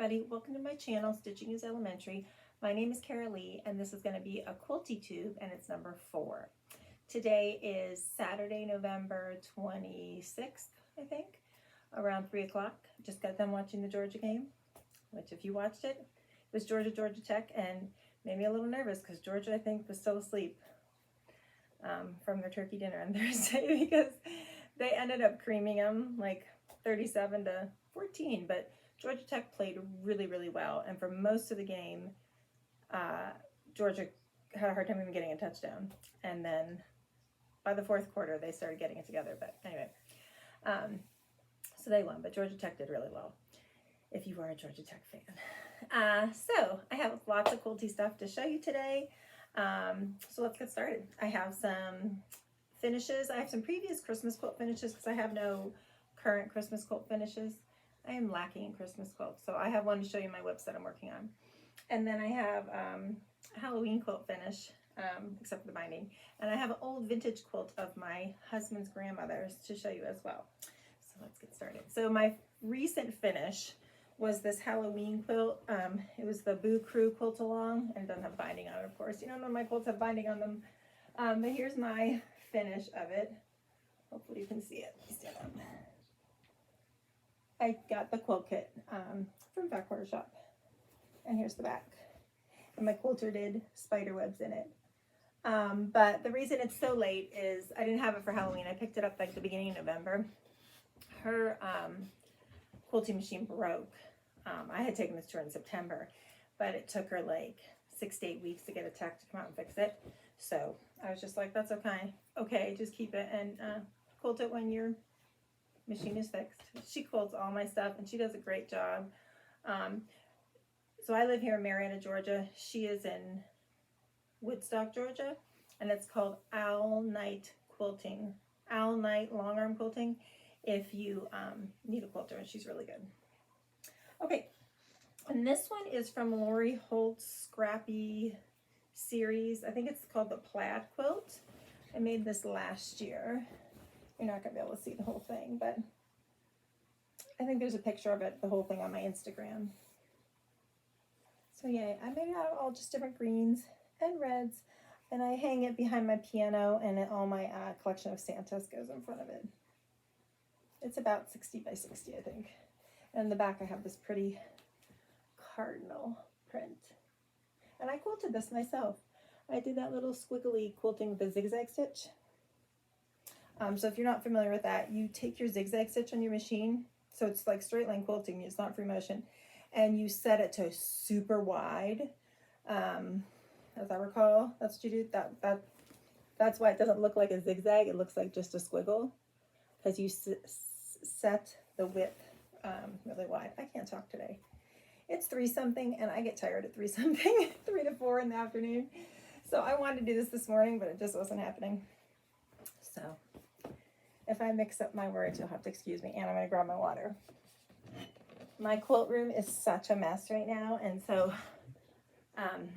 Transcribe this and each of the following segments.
everybody, welcome to my channel, Stitching is Elementary. My name is Cara Lee and this is going to be a quilty tube and it's number 4. Today is Saturday, November 26th, I think, around 3 o'clock. Just got done watching the Georgia game, which if you watched it, it was Georgia Tech, and made me a little nervous because Georgia, I think, was still asleep from their turkey dinner on Thursday because they ended up creaming them like 37-14, but Georgia Tech played really, really well, and for most of the game, Georgia had a hard time even getting a touchdown, and then by the fourth quarter, they started getting it together, but anyway, so they won, but Georgia Tech did really well, if you are a Georgia Tech fan. So I have lots of quilty stuff to show you today, so let's get started. I have some finishes. I have some previous Christmas quilt finishes because I have no current Christmas quilt finishes. I am lacking in Christmas quilts, so I have one to show you my WIPS that I'm working on. And then I have a Halloween quilt finish, except for the binding. And I have an old vintage quilt of my husband's grandmother's to show you as well. So let's get started. So my recent finish was this Halloween quilt. It was the Boo Crew quilt along, and it doesn't have binding on it, of course. You know, none of my quilts have binding on them. But here's my finish of it. Hopefully you can see it. Stand up. I got the quilt kit from Backwater Shop, and here's the back. And my quilter did spider webs in it. But the reason it's so late is I didn't have it for Halloween. I picked it up like the beginning of November. Her quilting machine broke. I had taken this to her in September, but it took her like 6 to 8 weeks to get a tech to come out and fix it. So I was just like, that's okay. Okay, just keep it and quilt it when your machine is fixed. She quilts all my stuff and she does a great job. So I live here in Marietta, Georgia. She is in Woodstock, Georgia, and it's called Owl Night Quilting. Owl Night Long Arm Quilting if you need a quilter, and she's really good. Okay, and this one is from Lori Holt's Scrappy series. I think it's called the Plaid Quilt. I made this last year. You're not going to be able to see the whole thing, but I think there's a picture of it, the whole thing on my Instagram. So yeah, I made it out of all just different greens and reds, and I hang it behind my piano, and all my collection of Santas goes in front of it. It's about 60 by 60, I think. And in the back I have this pretty cardinal print. And I quilted this myself. I did that little squiggly quilting with a zigzag stitch. So if you're not familiar with that, you take your zigzag stitch on your machine, so it's like straight line quilting, it's not free motion, and you set it to super wide. As I recall, that's what you do. That's why it doesn't look like a zigzag, it looks like just a squiggle, because you set the width really wide. I can't talk today. It's 3 something, and I get tired at 3 something, 3 to 4 in the afternoon. So I wanted to do this morning, but it just wasn't happening. So if I mix up my words, you'll have to excuse me, and I'm going to grab my water. My quilt room is such a mess right now, and so if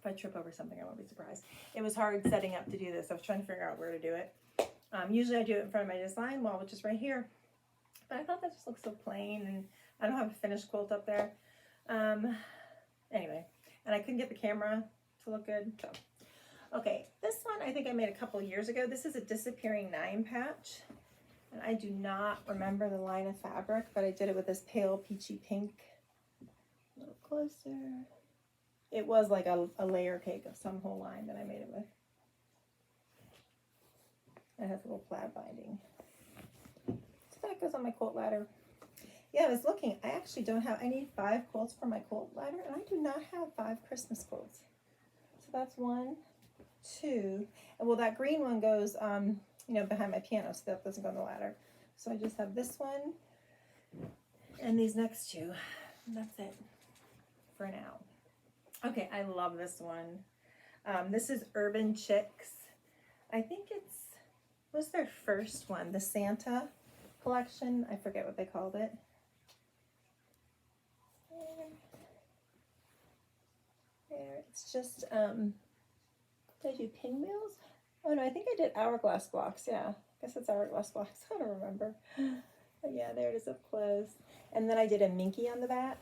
I trip over something, I won't be surprised. It was hard setting up to do this. I was trying to figure out where to do it. Usually I do it in front of my design wall, which is right here, but I thought that just looks so plain, and I don't have a finished quilt up there. Anyway, and I couldn't get the camera to look good, so. Okay, this one I think I made a couple years ago. This is a Disappearing 9 patch, and I do not remember the line of fabric, but I did it with this pale peachy pink. A little closer. It was like a layer cake of some whole line that I made it with. It has a little plaid binding. So that goes on my quilt ladder. Yeah, I was looking. I actually don't have, I need 5 quilts for my quilt ladder, and I do not have 5 Christmas quilts. So that's 1, 2, and well, that green one goes, you know, behind my piano, so that doesn't go on the ladder. So I just have this one and these next 2. And that's it for now. Okay, I love this one. This is Urban Chicks. I think was their first one, the Santa collection. I forget what they called it. There, it's just, did I do pinwheels? Oh no, I think I did hourglass blocks, yeah. I guess it's hourglass blocks, I don't remember. Yeah, there it is up close. And then I did a minky on the back.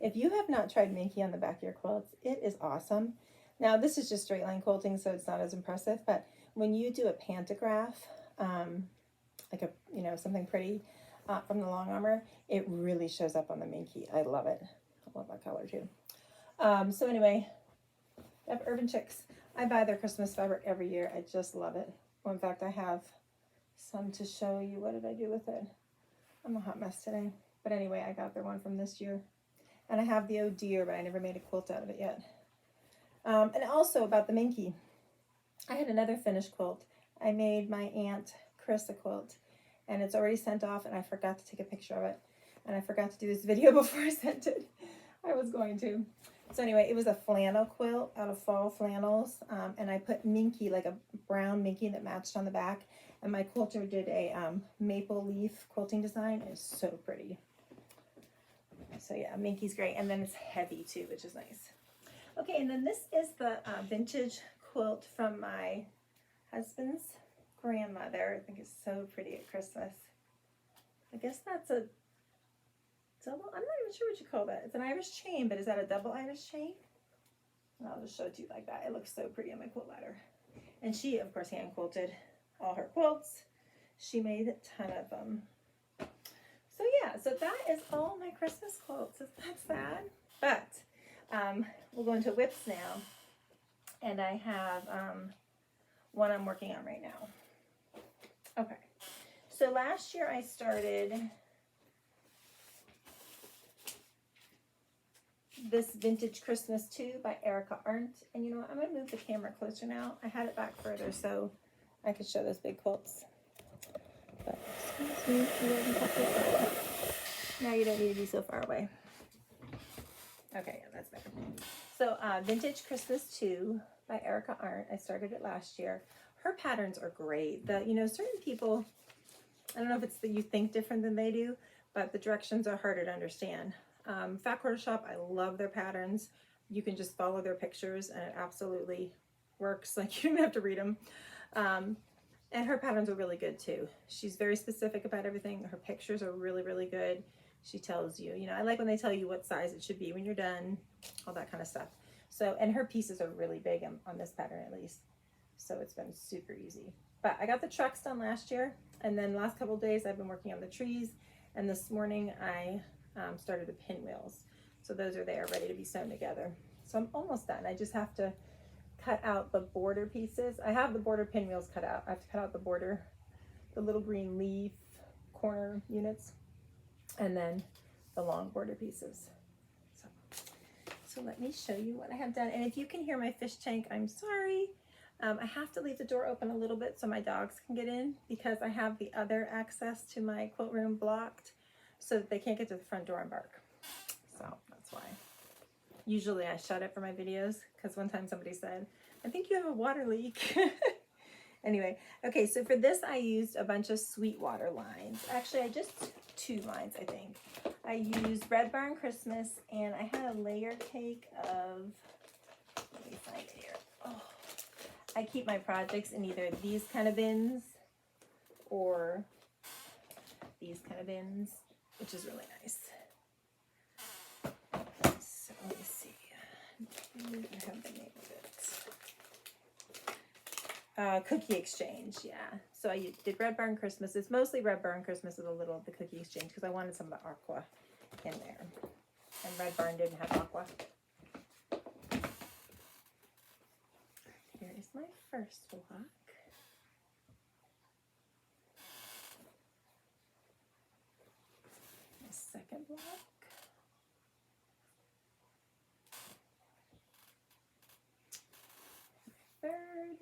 If you have not tried minky on the back of your quilts, it is awesome. Now this is just straight line quilting, so it's not as impressive, but when you do a pantograph, like a, you know, something pretty from the long armor, it really shows up on the minky. I love it. I love that color too. So anyway, I have Urban Chicks. I buy their Christmas fabric every year. I just love it. Well, in fact, I have some to show you. What did I do with it? I'm a hot mess today. But anyway, I got their one from this year. And I have the Oh Dear, but I never made a quilt out of it yet. And also about the minky. I had another finished quilt. I made my Aunt Chris a quilt. And it's already sent off, and I forgot to take a picture of it. And I forgot to do this video before I sent it. I was going to. So anyway, it was a flannel quilt out of fall flannels. And I put minky, like a brown minky that matched on the back. And my quilter did a maple leaf quilting design. It's so pretty. So yeah, minky's great. And then it's heavy too, which is nice. Okay, and then this is the vintage quilt from my husband's grandmother. I think it's so pretty at Christmas. I guess that's a double, I'm not even sure what you call that. It's an Irish chain, but is that a double Irish chain? And I'll just show it to you like that. It looks so pretty on my quilt ladder. And she, of course, hand quilted all her quilts. She made a ton of them. So yeah, so that is all my Christmas quilts. That's sad. But we'll go into WIPS now. And I have one I'm working on right now. Okay. So last year I started this Vintage Christmas 2 by Erica Arndt. And you know what? I'm going to move the camera closer now. I had it back further so I could show those big quilts. But excuse me, now you don't need to be so far away. Okay, yeah, that's better. So Vintage Christmas 2 by Erica Arndt. I started it last year. Her patterns are great. You know, certain people, I don't know if it's that you think different than they do, but the directions are harder to understand. Fat Quarter Shop, I love their patterns. You can just follow their pictures and it absolutely works. Like you don't have to read them. And her patterns are really good too. She's very specific about everything. Her pictures are really, really good. She tells you, you know, I like when they tell you what size it should be when you're done, all that kind of stuff. So, and her pieces are really big on this pattern at least. So it's been super easy. But I got the trucks done last year. And then the last couple of days I've been working on the trees. And this morning I started the pinwheels. So those are there ready to be sewn together. So I'm almost done. I just have to cut out the border pieces. I have the border pinwheels cut out. I have to cut out the border, the little green leaf corner units, and then the long border pieces. So let me show you what I have done. And if you can hear my fish tank, I'm sorry. I have to leave the door open a little bit so my dogs can get in because I have the other access to my quilt room blocked so that they can't get to the front door and bark. So that's why. Usually I shut it for my videos because one time somebody said, I think you have a water leak. Anyway, okay, so for this I used a bunch of Sweetwater lines. Actually, I just 2 lines, I think. I used Red Barn Christmas and I had a layer cake of, let me find it here. Oh, I keep my projects in either these kind of bins or these kind of bins, which is really nice. So let me see. I have the name of it. Cookie Exchange, yeah. So I did Red Barn Christmas. It's mostly Red Barn Christmas with a little of the Cookie Exchange because I wanted some of the aqua in there. And Red Barn didn't have aqua. Here is my first block. My second block. My third.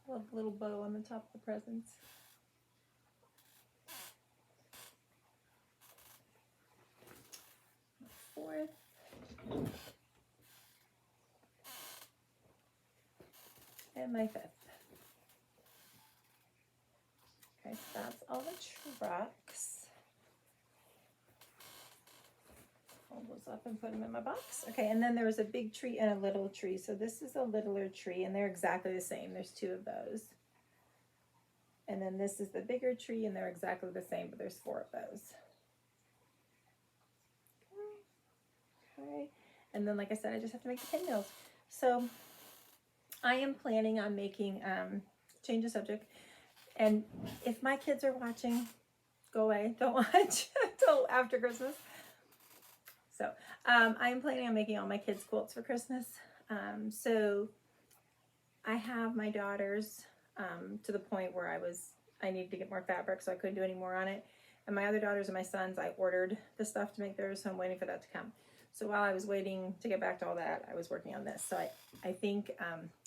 Love the little bow on the top of the presents. My fourth. And my fifth. Okay, so that's all the trucks. Hold those up and put them in my box. Okay, and then there was a big tree and a little tree. So this is a littler tree, and they're exactly the same. There's 2 of those. And then this is the bigger tree, and they're exactly the same, but there's 4 of those. Okay. And then, like I said, I just have to make the pinwheels. So I am planning on making, change the subject. And if my kids are watching, go away. Don't watch until after Christmas. So I am planning on making all my kids quilts for Christmas. So I have my daughters to the point where I needed to get more fabric, so I couldn't do any more on it. And my other daughters and my sons, I ordered the stuff to make theirs, so I'm waiting for that to come. So while I was waiting to get back to all that, I was working on this. So I think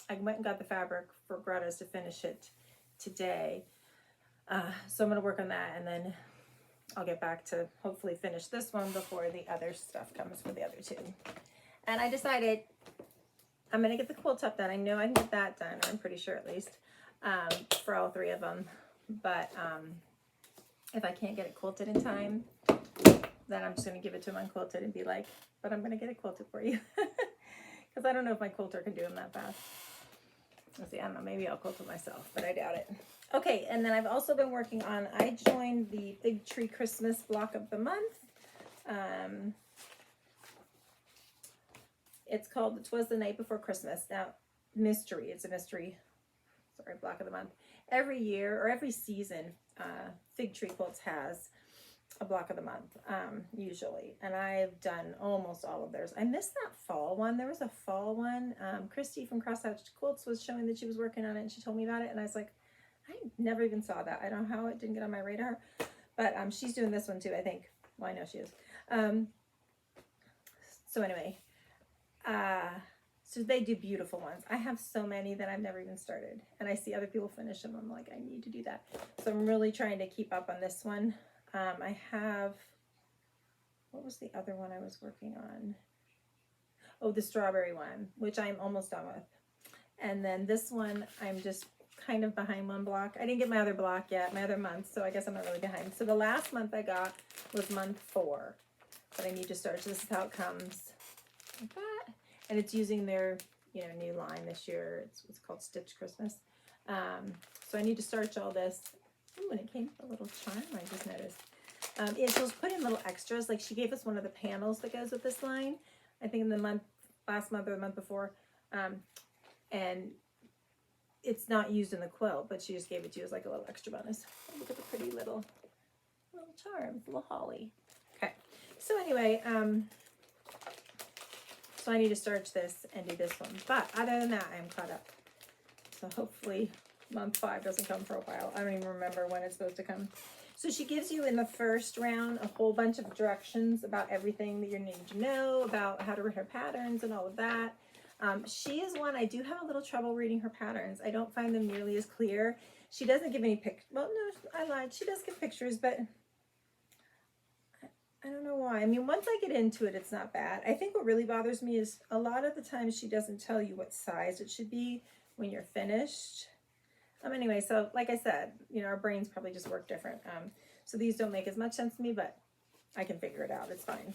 I went and got the fabric for Greta's to finish it today. So I'm going to work on that, and then I'll get back to hopefully finish this one before the other stuff comes for the other 2. And I decided I'm going to get the quilt top done. I know I can get that done, I'm pretty sure at least, for all 3 of them. But if I can't get it quilted in time, then I'm just going to give it to them unquilted and be like, but I'm going to get it quilted for you. Because I don't know if my quilter can do them that fast. Let's see, I don't know, maybe I'll quilt it myself, but I doubt it. Okay, and then I've also been working on, I joined the Big Tree Christmas block of the month. It's called "'Twas the Night Before Christmas." Now, mystery, it's a mystery, sorry, block of the month. Every year, or every season, Fig Tree Quilts has a block of the month, usually. And I've done almost all of theirs. I missed that fall one. There was a fall one. Christy from Crosshatched Quilts was showing that she was working on it, and she told me about it, and I was like, I never even saw that. I don't know how it didn't get on my radar, but she's doing this one too, I think. Well, I know she is. So anyway, so they do beautiful ones. I have so many that I've never even started, and I see other people finish them. I'm like, I need to do that. So I'm really trying to keep up on this one. I have, what was the other one I was working on? Oh, the strawberry one, which I'm almost done with. And then this one, I'm just kind of behind one block. I didn't get my other block yet, my other month, so I guess I'm not really behind. So the last month I got was month 4, but I need to start. So this is how it comes, like that. And it's using their, new line this year. It's called Stitch Christmas. So I need to starch all this. Ooh, and it came with a little charm, I just noticed. It was put in little extras. Like, she gave us one of the panels that goes with this line, I think in the last month or the month before. And it's not used in the quilt, but she just gave it to you as like a little extra bonus. Oh, look at the pretty little charms, little holly. Okay, so anyway, so I need to starch this and do this one. But other than that, I'm caught up. So hopefully month 5 doesn't come for a while. I don't even remember when it's supposed to come. So she gives you in the first round a whole bunch of directions about everything that you need to know, about how to read her patterns and all of that. She is one, I do have a little trouble reading her patterns. I don't find them nearly as clear. She doesn't give any pictures. Well, no, I lied. She does give pictures, but I don't know why. I mean, once I get into it, it's not bad. I think what really bothers me is a lot of the times she doesn't tell you what size it should be when you're finished. Anyway, so like I said, our brains probably just work different. So these don't make as much sense to me, but I can figure it out. It's fine.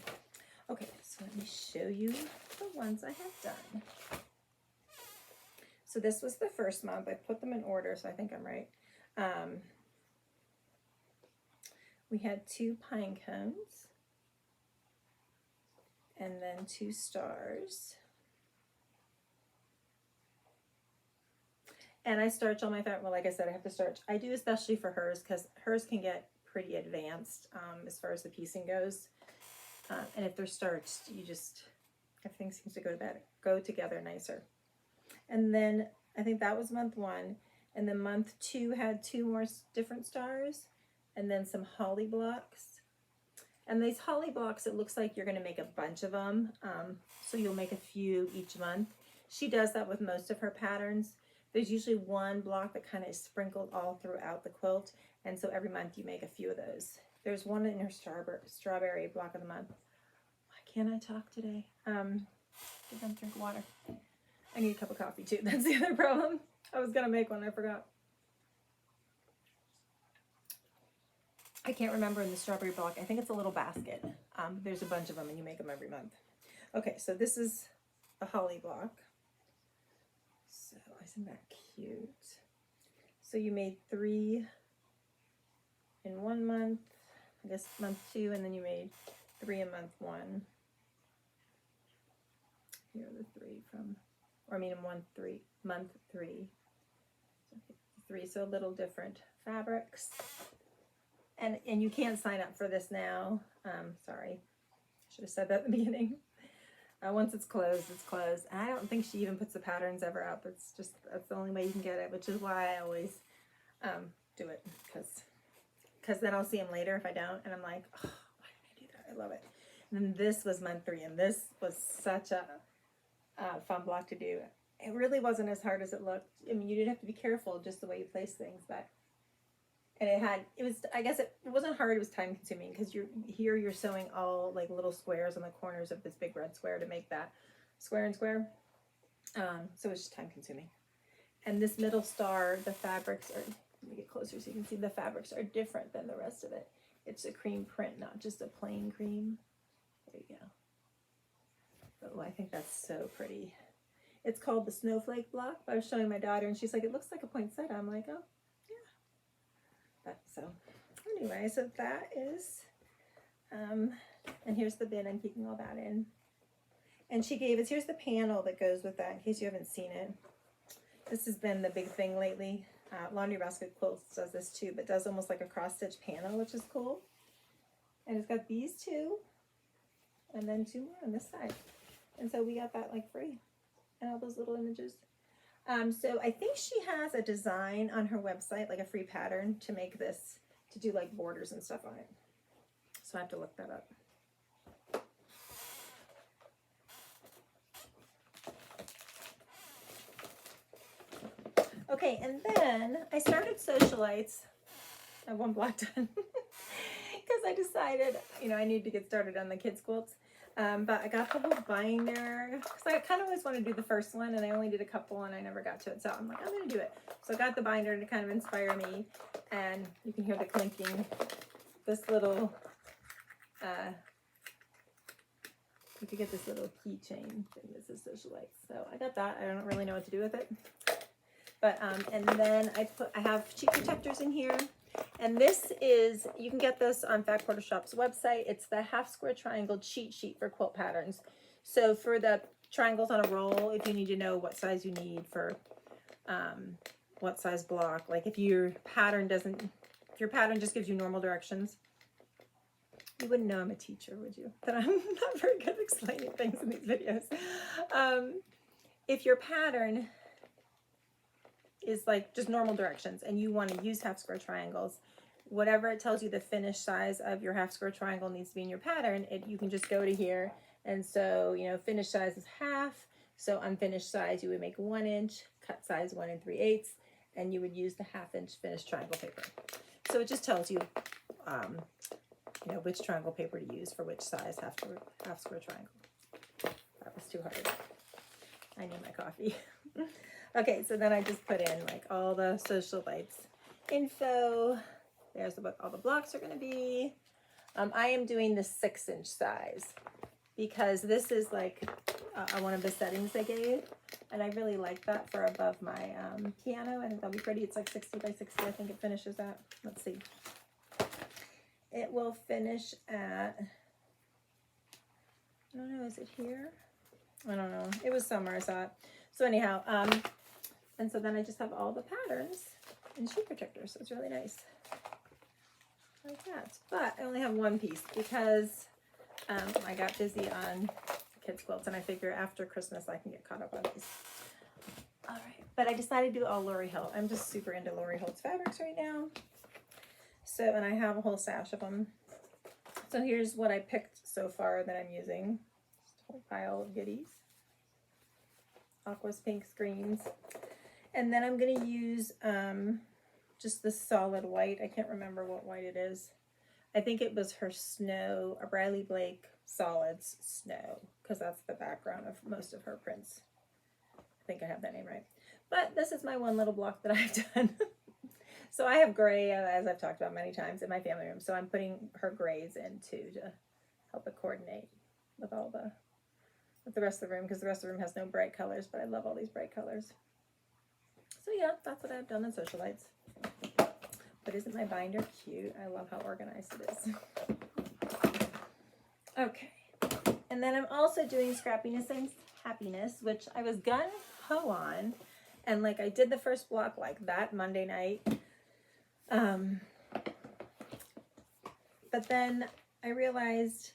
Okay, so let me show you the ones I have done. So this was the first month. I put them in order, so I think I'm right. We had 2 pine cones and then 2 stars. And I starch all my fabric. Well, like I said, I have to starch. I do especially for hers because hers can get pretty advanced as far as the piecing goes. And if they're starched, everything seems to go together nicer. And then I think that was month 1. And then month 2 had 2 more different stars and then some holly blocks. And these holly blocks, it looks like you're going to make a bunch of them. So you'll make a few each month. She does that with most of her patterns. There's usually 1 block that kind of is sprinkled all throughout the quilt. And so every month you make a few of those. There's one in her strawberry block of the month. Why can't I talk today? I'm drink water. I need a cup of coffee too. That's the other problem. I was going to make one. I forgot. I can't remember in the strawberry block. I think it's a little basket. There's a bunch of them and you make them every month. Okay, so this is a holly block. So isn't that cute? So you made 3 in 1 month, I guess month 2, and then you made 3 in month 1. Here are the 3 from, or I mean in month 3. So 3, so a little different fabrics. And you can't sign up for this now. Sorry, should have said that at the beginning. Once it's closed, it's closed. And I don't think she even puts the patterns ever up. It's just, that's the only way you can get it, which is why I always do it, because then I'll see them later if I don't, and I'm like, oh, why did I do that? I love it. And then this was month 3, and this was such a fun block to do. It really wasn't as hard as it looked. I mean, you did have to be careful just the way you place things, but, and it was, I guess it wasn't hard, it was time consuming, because you're sewing all like little squares on the corners of this big red square to make that square and square. So it's just time consuming. And this middle star, the fabrics are, let me get closer so you can see, the fabrics are different than the rest of it. It's a cream print, not just a plain cream. There you go. Oh, I think that's so pretty. It's called the Snowflake Block. I was showing my daughter and she's like, it looks like a poinsettia. I'm like, oh, yeah. But so anyway, so that is, and here's the bin. I'm keeping all that in. And she gave us, here's the panel that goes with that in case you haven't seen it. This has been the big thing lately. Laundry Basket Quilts does this too, but does almost like a cross stitch panel, which is cool. And it's got these 2, and then 2 more on this side. And so we got that like free, and all those little images. So I think she has a design on her website, like a free pattern to make this, to do like borders and stuff on it. So I have to look that up. Okay, and then I started Socialites. I have 1 block done because I decided, you know, I need to get started on the kids' quilts. But I got the whole binder because I kind of always want to do the first one, and I only did a couple and I never got to it. So I'm like, I'm going to do it. So I got the binder to kind of inspire me, and you can hear the clinking. This little, you could get this little keychain thing. This is Socialites. So I got that. I don't really know what to do with it. But, and then I have cheek protectors in here. And this is, you can get this on Fat Quarter Shop's website. It's the half square triangle cheat sheet for quilt patterns. So for the triangles on a roll, if you need to know what size you need for what size block, like if your pattern just gives you normal directions, you wouldn't know I'm a teacher, would you? That I'm not very good at explaining things in these videos. If your pattern is like just normal directions and you want to use half square triangles, whatever it tells you the finished size of your half square triangle needs to be in your pattern, you can just go to here. And so, you know, finished size is half. So unfinished size, you would make 1 inch, cut size 1 3/8, and you would use the 1/2 inch finished triangle paper. So it just tells you, you know, which triangle paper to use for which size half square triangle. That was too hard. I need my coffee. Okay, so then I just put in like all the Socialites info. There's what all the blocks are going to be. I am doing the 6 inch size because this is like one of the settings they gave, and I really like that for above my piano. I think that'll be pretty. It's like 60 by 60. I think it finishes at, let's see. It will finish at, I don't know, is it here? I don't know. It was somewhere I saw it. So anyhow, and so then I just have all the patterns in sheet protectors. So it's really nice. Like that. But I only have 1 piece because I got busy on kids' quilts, and I figure after Christmas I can get caught up on these. All right. But I decided to do all Lori Hilt. I'm just super into Lori Hilt's fabrics right now. So, and I have a whole stash of them. So here's what I picked so far that I'm using. Just a whole pile of goodies. Aquas, pinks, greens. And then I'm going to use just the solid white. I can't remember what white it is. I think it was her snow, a Briley Blake Solids Snow, because that's the background of most of her prints. I think I have that name right. But this is my one little block that I've done. So I have gray, as I've talked about many times, in my family room. So I'm putting her grays in too to help it coordinate with all with the rest of the room, because the rest of the room has no bright colors, but I love all these bright colors. So yeah, that's what I've done in Socialites. But isn't my binder cute? I love how organized it is. Okay. And then I'm also doing Scrappiness and Happiness, which I was gung-ho on. And like I did the first block like that Monday night. But then I realized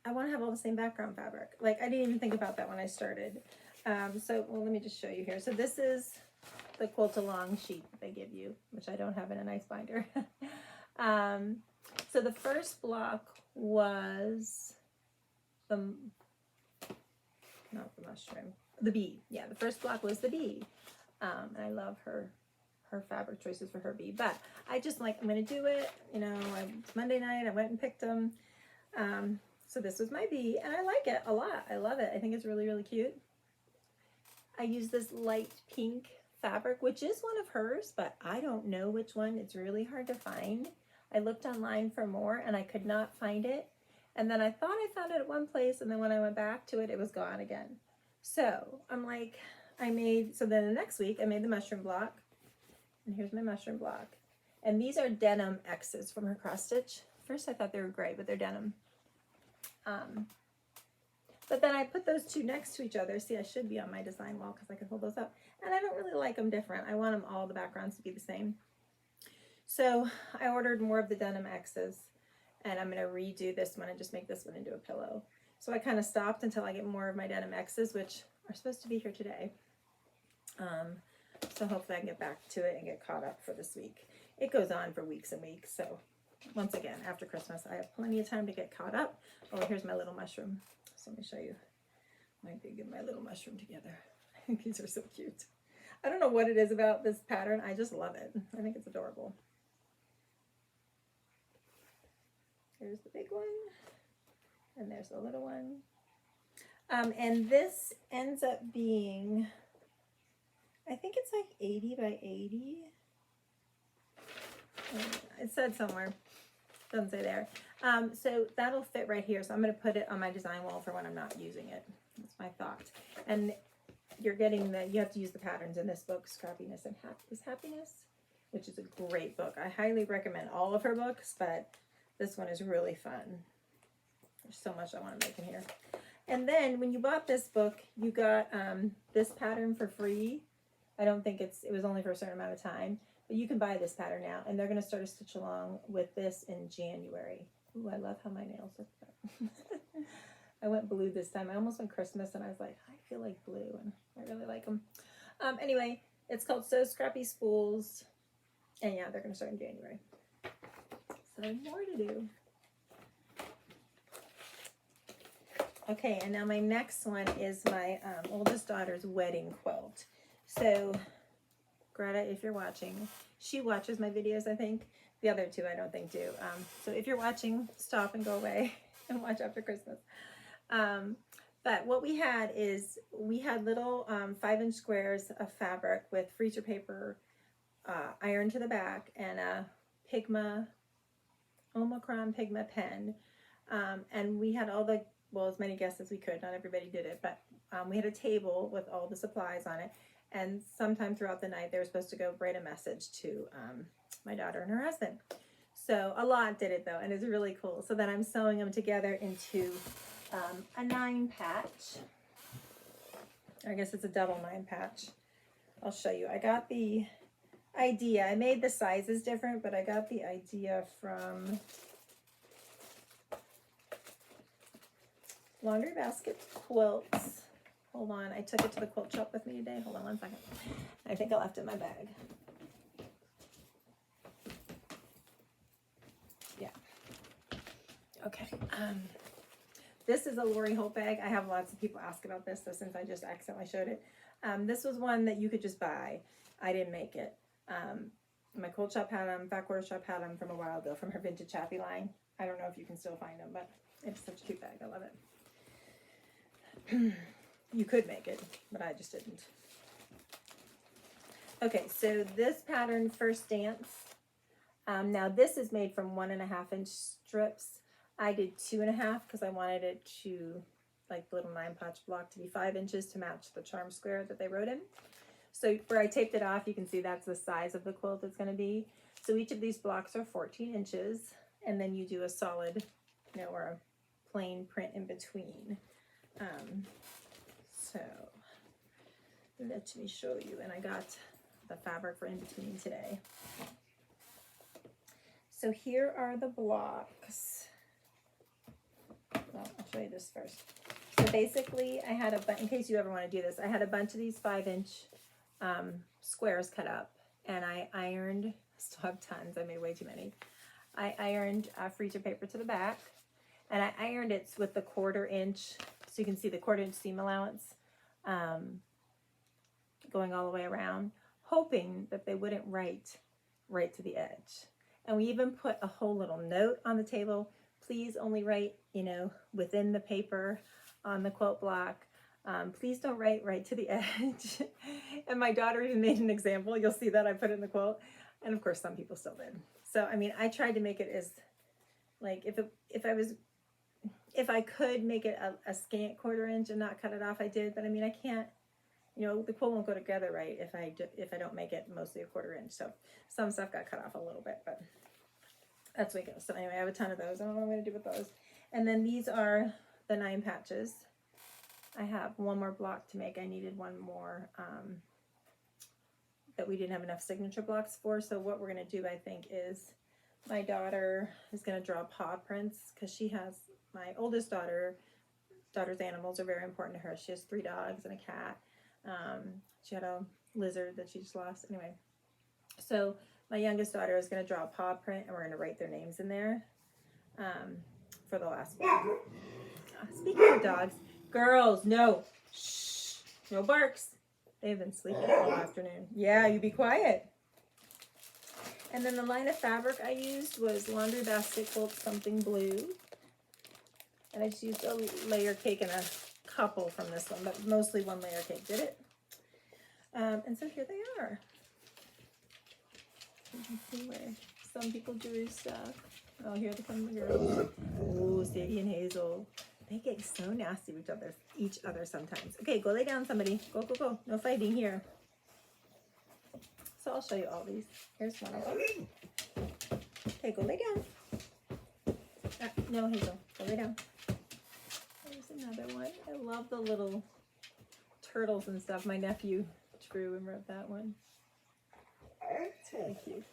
I want to have all the same background fabric. Like I didn't even think about that when I started. So, well, let me just show you here. So this is the Quilt Along sheet that they give you, which I don't have in a nice binder. So the first block was not the mushroom, the bee. Yeah, the first block was the bee. And I love her fabric choices for her bee. But I just like, I'm going to do it. You know, it's Monday night. I went and picked them. So this was my bee, and I like it a lot. I love it. I think it's really, really cute. I use this light pink fabric, which is one of hers, but I don't know which one. It's really hard to find. I looked online for more, and I could not find it. And then I thought I found it at one place, and then when I went back to it, it was gone again. So I'm like, so then the next week, I made the mushroom block. And here's my mushroom block. And these are denim X's from her cross stitch. First I thought they were gray, but they're denim. But then I put those two next to each other. See, I should be on my design wall because I can hold those up. And I don't really like them different. I want them all the backgrounds to be the same. So I ordered more of the denim X's, and I'm going to redo this one and just make this one into a pillow. So I kind of stopped until I get more of my denim X's, which are supposed to be here today. So hopefully I can get back to it and get caught up for this week. It goes on for weeks and weeks. So once again, after Christmas, I have plenty of time to get caught up. Oh, here's my little mushroom. So let me show you my big and my little mushroom together. I think these are so cute. I don't know what it is about this pattern. I just love it. I think it's adorable. There's the big one. And there's the little one. And this ends up being, I think it's like 80 by 80. It said somewhere. Doesn't say there. So that'll fit right here. So I'm going to put it on my design wall for when I'm not using it. That's my thought. And you're getting you have to use the patterns in this book, Scrappiness and Happiness, which is a great book. I highly recommend all of her books, but this one is really fun. There's so much I want to make in here. And then when you bought this book, you got this pattern for free. I don't think it was only for a certain amount of time, but you can buy this pattern now, and they're going to start a stitch along with this in January. Ooh, I love how my nails look. I went blue this time. I almost went Christmas, and I was like, I feel like blue, and I really like them. Anyway, it's called So Scrappy Spools, and yeah, they're going to start in January. So more to do. Okay, and now my next one is my oldest daughter's wedding quilt. So, Greta, if you're watching, she watches my videos, I think. The other two I don't think do. So if you're watching, stop and go away and watch after Christmas. But what we had is we had little 5-inch squares of fabric with freezer paper ironed to the back and a Omicron Pigma pen. And we had all the, well, as many guests as we could. Not everybody did it, but we had a table with all the supplies on it. And sometime throughout the night, they were supposed to go write a message to my daughter and her husband. So a lot did it though, and it's really cool. So then I'm sewing them together into a 9 patch. I guess it's a double 9 patch. I'll show you. I got the idea. I made the sizes different, but I got the idea from Laundry Basket Quilts. Hold on, I took it to the quilt shop with me today. Hold on one second. I think I left it in my bag. Yeah. Okay. This is a Lori Holt bag. I have lots of people ask about this, so since I just accidentally showed it. This was one that you could just buy. I didn't make it. My quilt shop had them, Fat Quarter Shop had them from a while ago from her Vintage Happy line. I don't know if you can still find them, but it's such a cute bag. I love it. You could make it, but I just didn't. Okay, so this pattern, First Dance. Now this is made from 1.5-inch strips. I did 2.5 because I wanted it to, like the little 9 patch block, to be 5 inches to match the charm square that they wrote in. So where I taped it off, you can see that's the size of the quilt it's going to be. So each of these blocks are 14 inches, and then you do a solid, or a plain print in between. So let me show you. And I got the fabric for in between today. So here are the blocks. Well, I'll show you this first. So basically, I had in case you ever want to do this, I had a bunch of these 5-inch squares cut up, and I ironed. I still have tons. I made way too many. I ironed freezer paper to the back, and I ironed it with the 1/4 inch, so you can see the 1/4 inch seam allowance going all the way around, hoping that they wouldn't write right to the edge. And we even put a whole little note on the table. Please only write, within the paper on the quilt block. Please don't write right to the edge. And my daughter even made an example. You'll see that I put it in the quilt. And of course, some people still did. So, I mean, I tried to make it as, like, if I could make it a scant 1/4 inch and not cut it off, I did. But I mean, I can't, the quilt won't go together right if I don't make it mostly a 1/4 inch. So some stuff got cut off a little bit, but that's the way it goes. So anyway, I have a ton of those. I don't know what I'm going to do with those. And then these are the 9 patches. I have one more block to make. I needed one more that we didn't have enough signature blocks for. So what we're going to do, I think, is my daughter is going to draw paw prints, because she has, my oldest daughter's animals are very important to her. She has 3 dogs and a cat. She had a lizard that she just lost. Anyway, so my youngest daughter is going to draw a paw print, and we're going to write their names in there for the last one. Speaking of dogs, girls, no. Shh. No barks. They've been sleeping all afternoon. Yeah, you be quiet. And then the line of fabric I used was Laundry Basket Quilt Something Blue. And I just used a layer cake and a couple from this one, but mostly one layer cake did it. And so here they are. You can see where some people drew stuff. Oh, here they come, the girls. Oh, Sadie and Hazel. They get so nasty with each other sometimes. Okay, go lay down, somebody. Go, go, go. No fighting here. So I'll show you all these. Here's one of them. Okay, go lay down. No, Hazel, go lay down. There's another one. I love the little turtles and stuff. My nephew drew and wrote that one. It's really cute.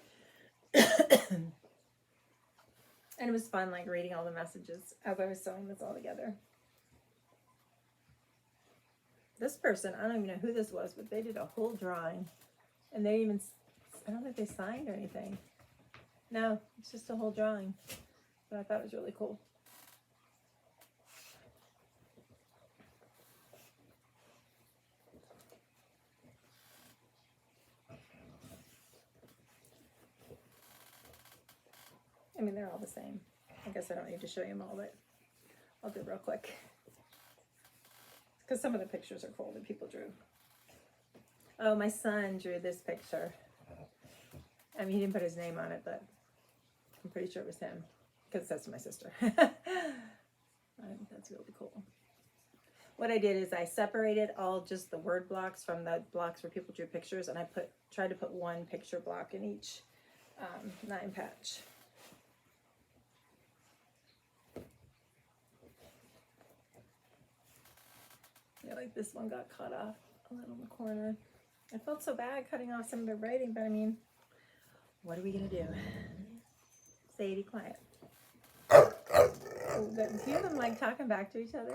And it was fun, like, reading all the messages as I was sewing this all together. This person, I don't even know who this was, but they did a whole drawing. And they even, I don't think they signed or anything. No, it's just a whole drawing. But I thought it was really cool. I mean, they're all the same. I guess I don't need to show you them all, but I'll do it real quick. Because some of the pictures are cool that people drew. Oh, my son drew this picture. I mean, he didn't put his name on it, but I'm pretty sure it was him. Because it says to my sister. I think that's really cool. What I did is I separated all just the word blocks from the blocks where people drew pictures, and I tried to put one picture block in each 9 patch. Yeah, like this one got cut off a little in the corner. I felt so bad cutting off some of the writing, but I mean, what are we gonna do? Sadie, quiet. Oh, do you hear them like talking back to each other?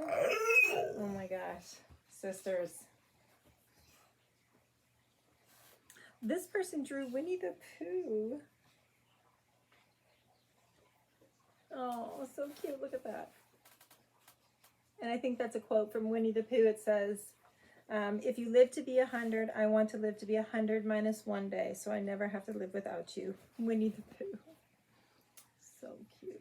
Oh my gosh, sisters. This person drew Winnie the Pooh. Oh, so cute, look at that. And I think that's a quote from Winnie the Pooh. It says, if you live to be 100, I want to live to be 100 minus 1 day, so I never have to live without you. Winnie the Pooh. So cute.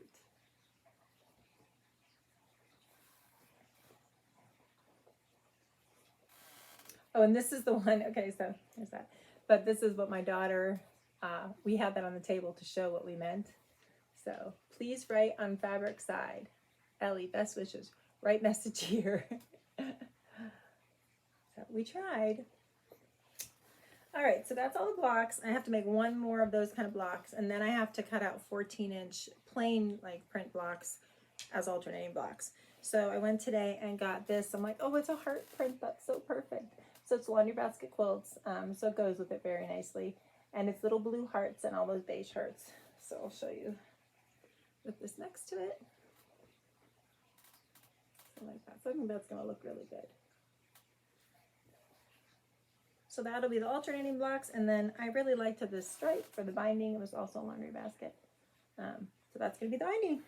Oh, and this is the one, okay, so there's that. But this is what my daughter, we had that on the table to show what we meant. So, please write on fabric side. Ellie, best wishes. Right message here. So we tried. All right, so that's all the blocks. I have to make one more of those kind of blocks, and then I have to cut out 14-inch plain like print blocks as alternating blocks. So I went today and got this. I'm like, oh, it's a heart print. That's so perfect. So it's laundry basket quilts. So it goes with it very nicely. And it's little blue hearts and all those beige hearts. So I'll show you with this next to it. So like that. So I think that's going to look really good. So that'll be the alternating blocks. And then I really liked this stripe for the binding. It was also a laundry basket. So that's going to be the binding.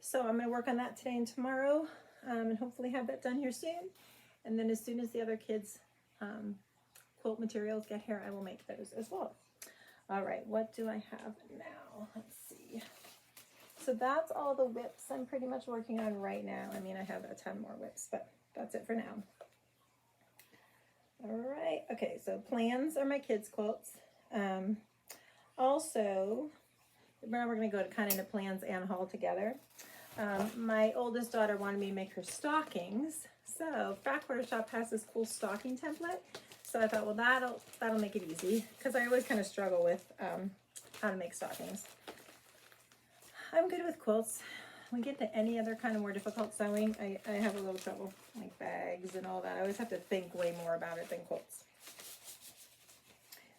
So I'm going to work on that today and tomorrow, and hopefully have that done here soon. And then as soon as the other kids' quilt materials get here, I will make those as well. All right, what do I have now? Let's see. So that's all the WIPS I'm pretty much working on right now. I mean, I have a ton more WIPS, but that's it for now. All right, okay, so plans are my kids' quilts. Also, now we're going to go to kind of into plans and haul together. My oldest daughter wanted me to make her stockings. So Fat Quarter Shop has this cool stocking template. So I thought, well, that'll make it easy, because I always kind of struggle with how to make stockings. I'm good with quilts. When we get to any other kind of more difficult sewing, I have a little trouble, like bags and all that. I always have to think way more about it than quilts.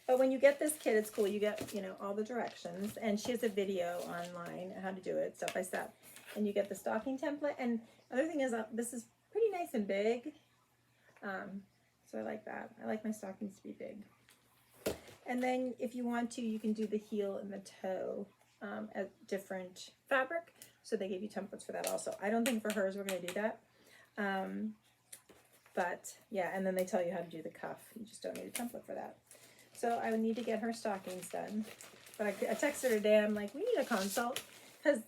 But when you get this kit, it's cool. You get, you know, all the directions, and she has a video online on how to do it step by step. And you get the stocking template. And other thing is, this is pretty nice and big. So I like that. I like my stockings to be big. And then if you want to, you can do the heel and the toe at different fabric. So they gave you templates for that also. I don't think for hers we're going to do that. But yeah, and then they tell you how to do the cuff. You just don't need a template for that. So I would need to get her stockings done. But I texted her today. I'm like, we need a consult, because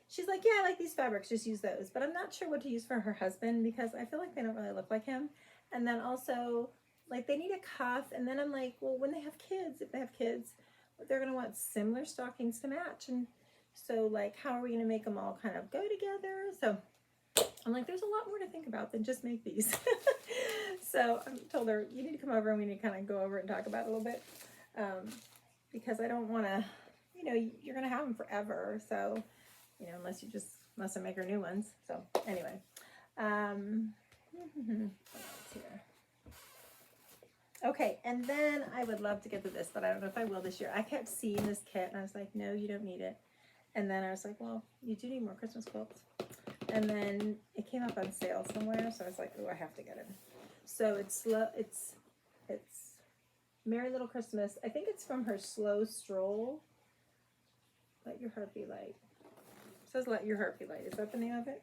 she's like, yeah, I like these fabrics, just use those. But I'm not sure what to use for her husband, because I feel like they don't really look like him. And then also, like, they need a cuff. And then I'm like, well, when they have kids, if they have kids, they're going to want similar stockings to match. And so, like, how are we going to make them all kind of go together? So I'm like, there's a lot more to think about than just make these. So I told her, you need to come over and we need to kind of go over it and talk about it a little bit. Because I don't want to, you know, you're going to have them forever. So, you know, unless I make her new ones. So anyway, what else here? Okay, and then I would love to get to this, but I don't know if I will this year. I kept seeing this kit and I was like, no, you don't need it. And then I was like, well, you do need more Christmas quilts. And then it came up on sale somewhere, so I was like, oh, I have to get it. So it's Merry Little Christmas. I think it's from her Slow Stroll. Let Your Heart Be Light. It says Let Your Heart Be Light. Is that the name of it?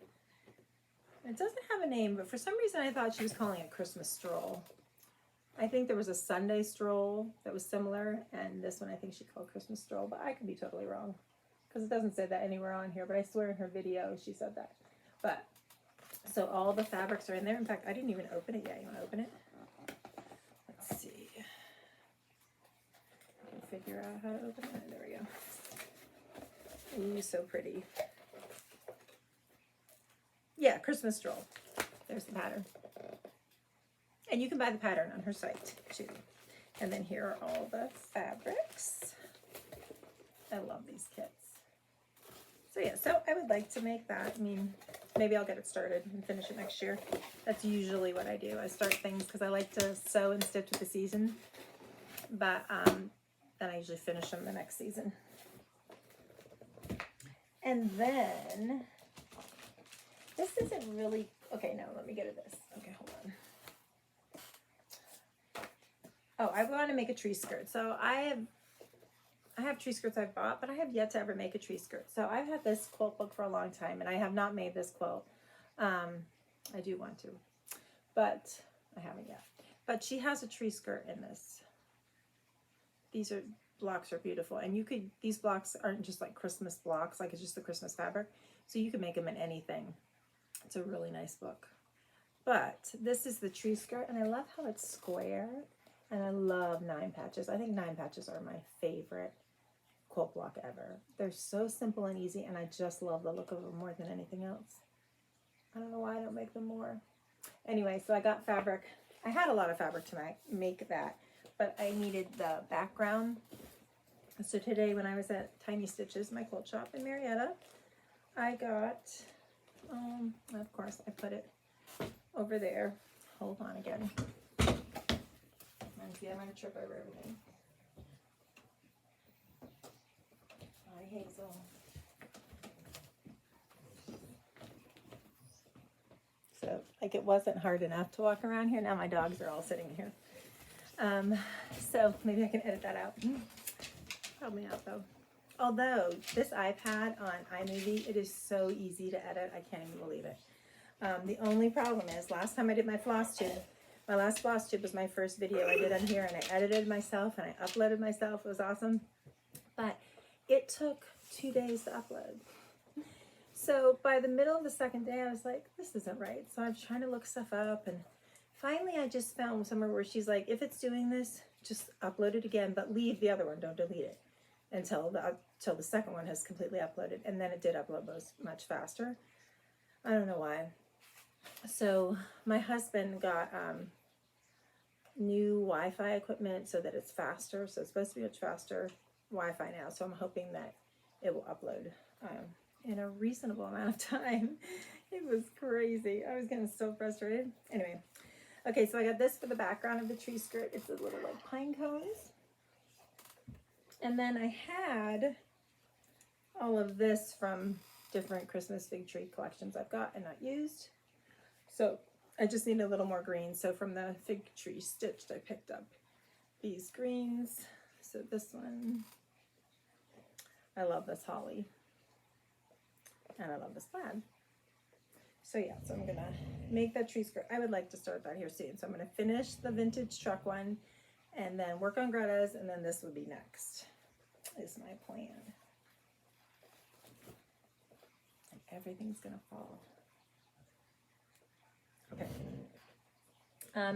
It doesn't have a name, but for some reason I thought she was calling it Christmas Stroll. I think there was a Sunday Stroll that was similar, and this one I think she called Christmas Stroll, but I could be totally wrong, because it doesn't say that anywhere on here, but I swear in her video she said that. But, so all the fabrics are in there. In fact, I didn't even open it yet. You want to open it? Let's see. I can figure out how to open it. There we go. Ooh, so pretty. Yeah, Christmas Stroll. There's the pattern. And you can buy the pattern on her site, too. And then here are all the fabrics. I love these kits. So yeah, so I would like to make that. I mean, maybe I'll get it started and finish it next year. That's usually what I do. I start things because I like to sew and stitch with the season. But then I usually finish them the next season. And then, this isn't really, okay, no, let me get to this. Okay, hold on. Oh, I want to make a tree skirt. So I have tree skirts I've bought, but I have yet to ever make a tree skirt. So I've had this quilt book for a long time, and I have not made this quilt. I do want to, but I haven't yet. But she has a tree skirt in this. These blocks are beautiful, and these blocks aren't just like Christmas blocks, like it's just the Christmas fabric. So you can make them in anything. It's a really nice book. But this is the tree skirt, and I love how it's square, and I love 9 patches. I think 9 patches are my favorite quilt block ever. They're so simple and easy, and I just love the look of them more than anything else. I don't know why I don't make them more. Anyway, so I got fabric. I had a lot of fabric to make that, but I needed the background. So today when I was at Tiny Stitches, my quilt shop in Marietta, I got, of course I put it over there. Hold on again. And see, I'm going to trip over everything. Hi, Hazel. So, like, it wasn't hard enough to walk around here. Now my dogs are all sitting here. So maybe I can edit that out. Help me out though. Although this iPad on iMovie, it is so easy to edit. I can't even believe it. The only problem is last time I did my floss tube, my last floss tube was my first video I did on here, and I edited myself and I uploaded myself. It was awesome. But it took 2 days to upload. So by the middle of the second day, I was like, this isn't right. So I was trying to look stuff up, and finally I just found somewhere where she's like, if it's doing this, just upload it again, but leave the other one, don't delete it until the second one has completely uploaded. And then it did upload much faster. I don't know why. So my husband got new Wi-Fi equipment so that it's faster. So it's supposed to be much faster Wi-Fi now. So I'm hoping that it will upload in a reasonable amount of time. It was crazy. I was getting so frustrated. Anyway, okay, so I got this for the background of the tree skirt. It's a little like pine cones. And then I had all of this from different Christmas fig tree collections I've got and not used. So I just need a little more green. So from the fig tree stitched, I picked up these greens. So this one, I love this holly. And I love this plaid. So yeah, so I'm gonna make that tree skirt. I would like to start that here soon. So I'm gonna finish the vintage truck one and then work on Greta's, and then this would be next, is my plan. And everything's gonna fall. Okay.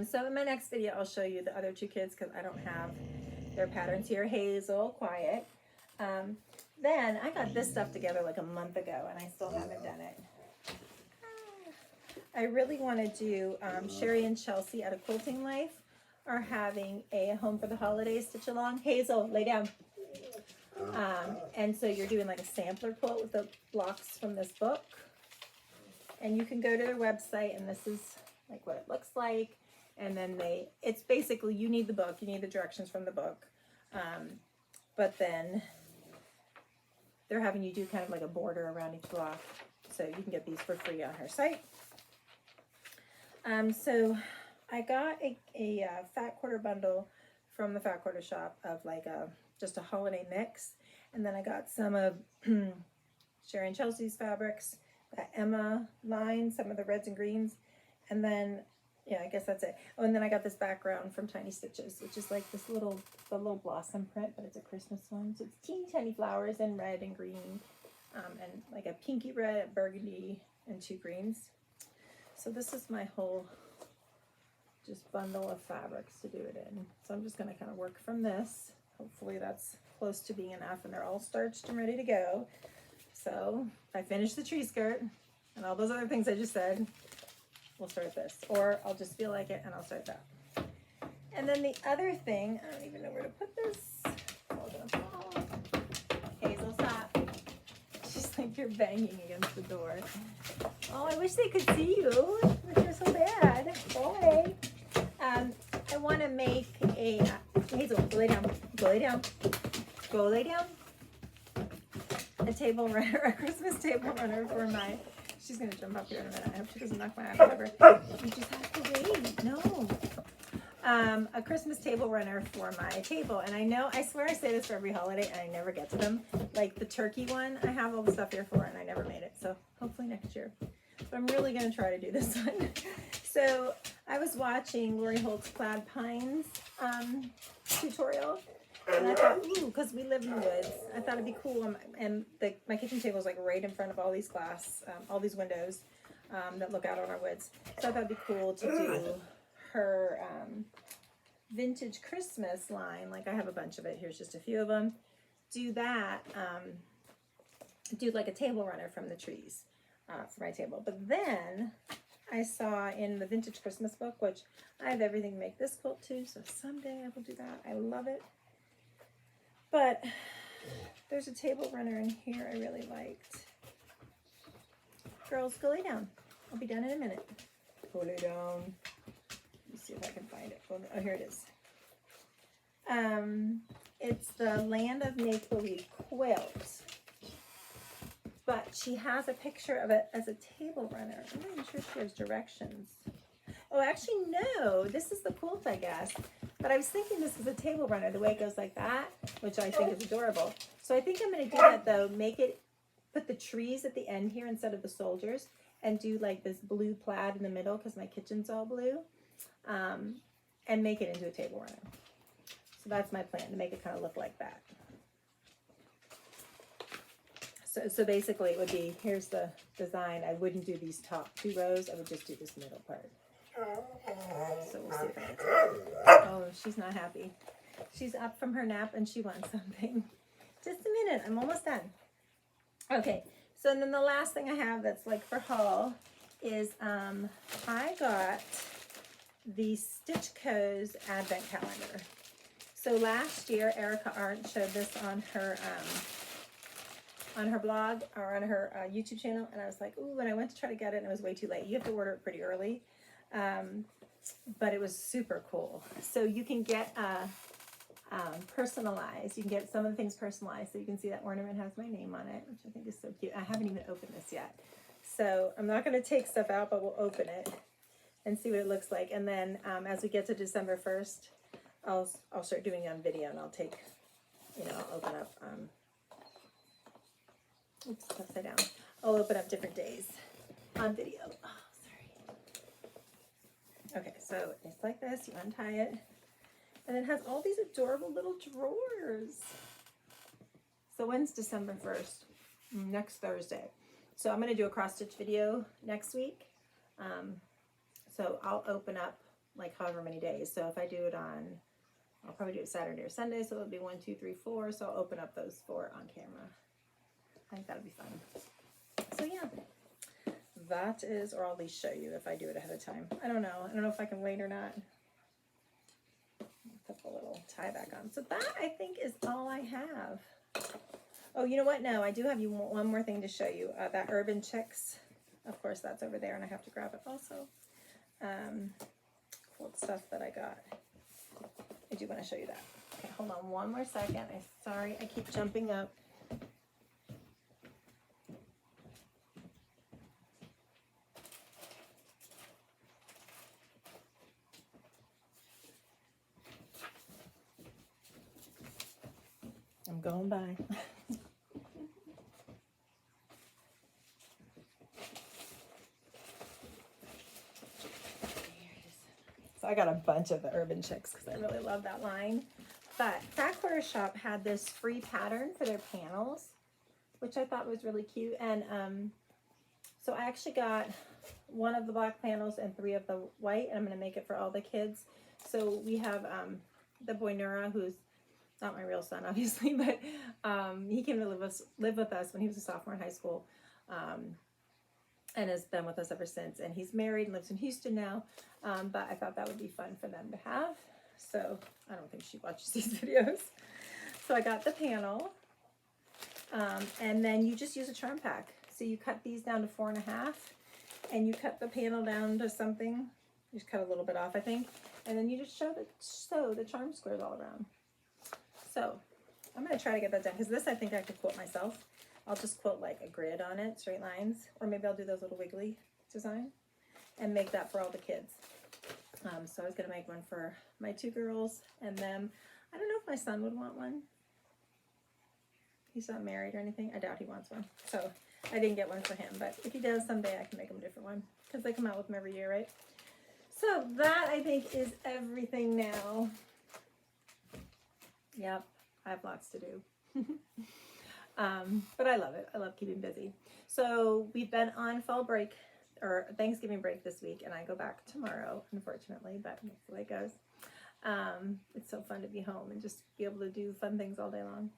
So in my next video, I'll show you the other two kids because I don't have their patterns here. Hazel, quiet. Then I got this stuff together like a month ago and I still haven't done it. I really want to do, Sherry and Chelsea at A Quilting Life are having a Home for the Holidays stitch along. Hazel, lay down. And so you're doing like a sampler quilt with the blocks from this book. And you can go to their website and this is like what it looks like. And then it's basically, you need the book, you need the directions from the book. But then they're having you do kind of like a border around each block. So you can get these for free on her site. So I got a fat quarter bundle from the fat quarter shop of like just a holiday mix. And then I got some of Sherry and Chelsea's fabrics, that Emma line, some of the reds and greens. And then, yeah, I guess that's it. Oh, and then I got this background from Tiny Stitches, which is like this little blossom print, but it's a Christmas one. So it's teeny tiny flowers in red and green, and like a pinky red, burgundy, and 2 greens. So this is my whole just bundle of fabrics to do it in. So I'm just going to kind of work from this. Hopefully that's close to being enough, and they're all starched and ready to go. So if I finish the tree skirt and all those other things I just said, we'll start this. Or I'll just feel like it and I'll start that. And then the other thing, I don't even know where to put this. Hold on. Hazel, stop. She's like, you're banging against the door. Oh, I wish they could see you. But you're so bad. Go away. I want to make a, Hazel, go lay down. Go lay down. Go lay down. A table runner, a Christmas table runner for my, she's going to jump up here in a minute. I hope she doesn't knock my iPad over. You just have to wait. No. A Christmas table runner for my table. And I know, I swear I say this for every holiday and I never get to them. Like the turkey one, I have all the stuff here for and I never made it. So hopefully next year. But I'm really going to try to do this one. So I was watching Lori Holt's Plaid Pines tutorial. And I thought, ooh, because we live in the woods, I thought it'd be cool. And my kitchen table is like right in front of all these glass, all these windows that look out on our woods. So I thought it'd be cool to do her vintage Christmas line. Like I have a bunch of it. Here's just a few of them. Do that. Do like a table runner from the trees for my table. But then I saw in the Vintage Christmas book, which I have everything to make this quilt too, so someday I will do that. I love it. But there's a table runner in here I really liked. Girls, go lay down. I'll be done in a minute. Go lay down. Let me see if I can find it. Oh, here it is. It's the Land of Make-Believe quilt. But she has a picture of it as a table runner. I'm not even sure she has directions. Oh, actually, no. This is the quilt, I guess. But I was thinking this is a table runner, the way it goes like that, which I think is adorable. So I think I'm going to do that, though. Put the trees at the end here instead of the soldiers, and do like this blue plaid in the middle because my kitchen's all blue, and make it into a table runner. So that's my plan, to make it kind of look like that. So basically it would be, here's the design. I wouldn't do these top 2 rows. I would just do this middle part. So we'll see if I get to it. Oh, she's not happy. She's up from her nap and she wants something. Just a minute. I'm almost done. Okay. So then the last thing I have that's like for haul is I got the Stitch Co's Advent Calendar. So last year, Erica Arndt showed this on her blog or on her YouTube channel, and I was like, ooh, and I went to try to get it, and it was way too late. You have to order it pretty early, but it was super cool. So you can get personalized. You can get some of the things personalized. So you can see that ornament has my name on it, which I think is so cute. I haven't even opened this yet. So I'm not going to take stuff out, but we'll open it and see what it looks like. And then as we get to December 1st, I'll start doing it on video, and I'll take, I'll open up, oops, upside down. I'll open up different days on video. Oh, sorry. Okay, so it's like this. You untie it, and it has all these adorable little drawers. So when's December 1st? Next Thursday. So I'm going to do a cross-stitch video next week. So I'll open up like however many days. So if I do it I'll probably do it Saturday or Sunday, so it'll be 1, 2, 3, 4. So I'll open up those 4 on camera. I think that'll be fun. So yeah, that is, or I'll at least show you if I do it ahead of time. I don't know. I don't know if I can wait or not. Put the little tie back on. So that, I think, is all I have. Oh, you know what? No, I do have one more thing to show you. That Urban Chicks. Of course, that's over there, and I have to grab it also. Cool stuff that I got. I do want to show you that. Okay, hold on one more second. I'm sorry, I keep jumping up. I'm going by. So I got a bunch of the Urban Chicks because I really love that line. But Fat Quarter Shop had this free pattern for their panels, which I thought was really cute. And so I actually got one of the black panels and 3 of the white, and I'm going to make it for all the kids. So we have the boy Nura, who's not my real son, obviously, but he came to live with us when he was a sophomore in high school. And has been with us ever since. And he's married and lives in Houston now. But I thought that would be fun for them to have. So I don't think she watches these videos. So I got the panel. And then you just use a charm pack. So you cut these down to 4.5. And you cut the panel down to something. You just cut a little bit off, I think. And then you just sew the charm squares all around. So I'm going to try to get that done. Because this I think I could quilt myself. I'll just quilt like a grid on it, straight lines, or maybe I'll do those little wiggly design and make that for all the kids. So I was going to make one for my 2 girls and them. I don't know if my son would want one. He's not married or anything. I doubt he wants one. So I didn't get one for him, but if he does someday, I can make him a different one because they come out with them every year, right? So that I think is everything now. Yep, I have lots to do. But I love it. I love keeping busy. So we've been on fall break or Thanksgiving break this week, and I go back tomorrow, unfortunately, but that's the way it goes. It's so fun to be home and just be able to do fun things all day long.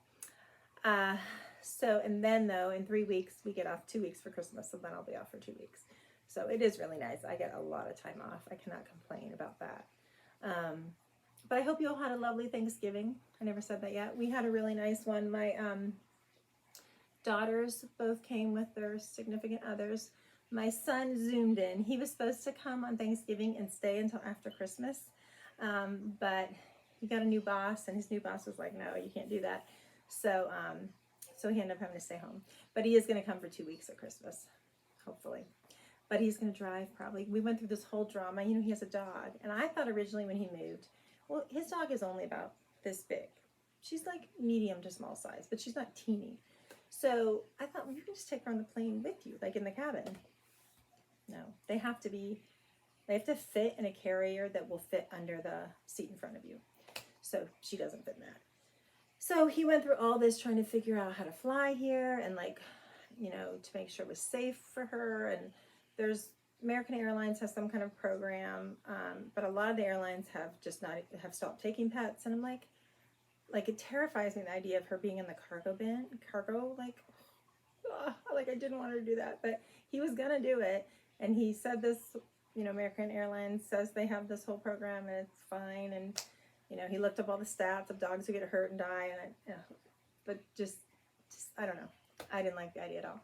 And then though, in 3 weeks, we get off 2 weeks for Christmas, so then I'll be off for 2 weeks. So it is really nice. I get a lot of time off. I cannot complain about that. But I hope you all had a lovely Thanksgiving. I never said that yet. We had a really nice one. My daughters both came with their significant others. My son Zoomed in. He was supposed to come on Thanksgiving and stay until after Christmas. But he got a new boss, and his new boss was like, no, you can't do that. So, so he ended up having to stay home. But he is going to come for 2 weeks at Christmas, hopefully. But he's going to drive probably. We went through this whole drama. You know, he has a dog. And I thought originally when he moved, well, his dog is only about this big. She's like medium to small size, but she's not teeny. So I thought, well, you can just take her on the plane with you, like in the cabin. No, they have to fit in a carrier that will fit under the seat in front of you. So she doesn't fit in that. So he went through all this trying to figure out how to fly here and like, you know, to make sure it was safe for her. And there's American Airlines has some kind of program, but a lot of the airlines have have stopped taking pets. And I'm like it terrifies me, the idea of her being in the cargo, like I didn't want her to do that, but he was gonna do it. And he said this, you know, American Airlines says they have this whole program and it's fine. And, you know, he looked up all the stats of dogs who get hurt and die. And but just, I don't know. I didn't like the idea at all.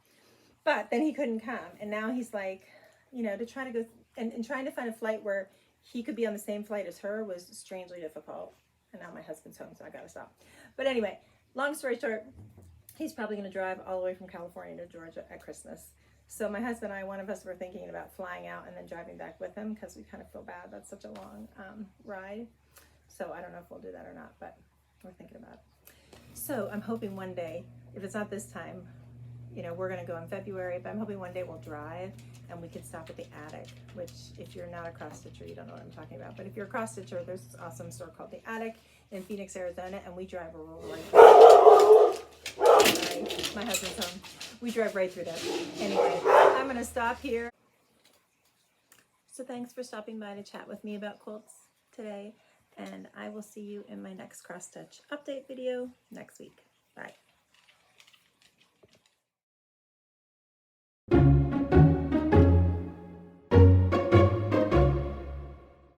But then he couldn't come. And now he's like, you know, to try to go and trying to find a flight where he could be on the same flight as her was strangely difficult. And now my husband's home, so I got to stop. But anyway, long story short, he's probably going to drive all the way from California to Georgia at Christmas. So my husband and I, one of us were thinking about flying out and then driving back with him because we kind of feel bad. That's such a long ride. So I don't know if we'll do that or not, but we're thinking about it. So I'm hoping one day, if it's not this time, you know, we're going to go in February, but I'm hoping one day we'll drive and we could stop at the Attic, which if you're not a cross stitcher, you don't know what I'm talking about. But if you're a cross stitcher, there's this awesome store called the Attic in Phoenix, Arizona, and we drive right. Sorry, my husband's home. We drive right through that. Anyway, I'm going to stop here. So thanks for stopping by to chat with me about quilts today, and I will see you in my next cross stitch update video next week. Bye.